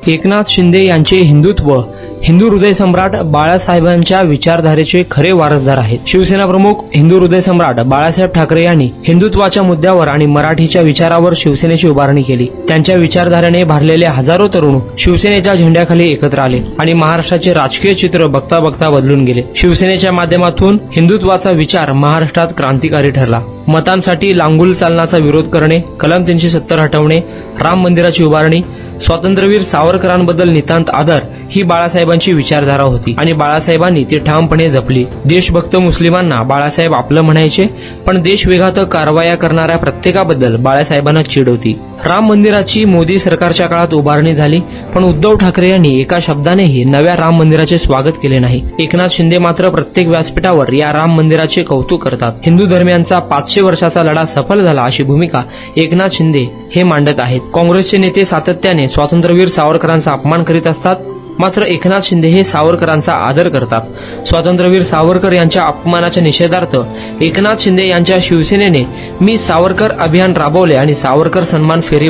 एकनाथ शिंदे यांचे हिंदुत्व हिंदू हृदय सम्राट बाळासाहेबांच्या विचारधारेचे खरे वारसदार आहेत। शिवसेना प्रमुख हिंदू हृदय सम्राट बाळासाहेब ठाकरे यांनी हिंदुत्वाच्या मुद्द्यावर आणि मराठीच्या विचारावर शिवसेनेची उभारणी केली। त्यांच्या विचारधारेने भरलेले हजारो तरुण शिवसेनेच्या झेंड्याखाली एकत्र आले आणि महाराष्ट्राचे राजकीय चित्र बघता बघता बदलून गेले। शिवसेनेच्या माध्यमातून हिंदुत्वाचा विचार महाराष्ट्रात क्रांतिकारी ठरला। मतांसाठी लांगुल चालनाचा विरोध करणे, कलम 370 हटवणे, राम मंदिराची उभारणी, स्वातंत्र्यवीर सावरकरांबद्दल नितांत आदर ही बाळासाहेबांची विचारधारा होती आणि बाळासाहेबांनी ती ठामपणे जपली। देशभक्त मुस्लिमांना बाळासाहेब आपलं म्हणायचे, पण देशविघातक कारवाया करणाऱ्या प्रत्येकाबद्दल बाळासाहेबांना चीड होती। राम मंदिराची मोदी सरकारच्या काळात उभारणी झाली, पण उद्धव ठाकरे यांनी एका शब्दानेही नव्या राम मंदिराचे स्वागत केले नाही। एकनाथ शिंदे मात्र प्रत्येक व्यासपीठावर या राम मंदिराचे कौतुक करतात। हिंदू धर्मियांचा 500 वर्षाचा लढा सफल झाला अशी भूमिका एकनाथ शिंदे हे मांडत आहेत। काँग्रेसचे नेते सातत्याने स्वातंत्र्यवीर सावरकरांचा अपमान करीत असतात, मात्र एकनाथ शिंदे हे सावरकरांचा आदर करतात। स्वातंत्र्यवीर सावरकर यांच्या अपमानाच्या निषेधार्थ एकनाथ शिंदे यांच्या शिवसेनेने मी सावरकर अभियान राबवले आणि सावरकर सन्मान फेरी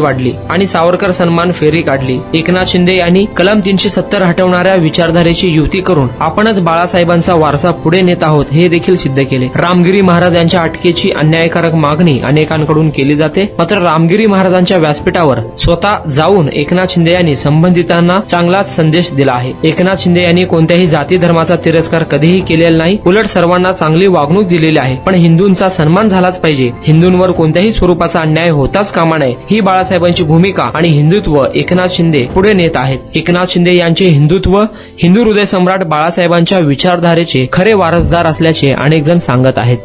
काढली। एकनाथ शिंदे यांनी कलम 370 हटवणाऱ्या विचारधारेची युती करून आपणच बाळासाहेबांचा वारसा पुढे नेत आहोत हे देखील सिद्ध केले। रामगिरी महाराज यांच्या अटकेची अन्यायकारक मागणी अनेकांकडून केली जाते, मात्र रामगिरी महाराजांच्या व्यासपीठावर स्वतः जाऊन एकनाथ शिंदे यांनी संबंधितांना चांगलाच संदेश दिला आहे। एकनाथ शिंदे यांनी कोणत्याही जाती धर्माचा तिरस्कार कधीही केलेला नाही, उलट सर्वांना चांगली वागणूक दिलेली आहे। पण हिंदूंचा सन्मान झालाच पाहिजे, हिंदूंवर कोणत्याही स्वरूपाचा अन्याय होताच कामा नये ही बाळासाहेबांची भूमिका आणि हिंदुत्व एकनाथ शिंदे पुढे नेत आहेत। एकनाथ शिंदे यांचे हिंदुत्व हिंदू हृदय सम्राट बाळासाहेबांच्या विचारधारेचे खरे वारसदार असल्याचे अनेक जण सांगत आहेत।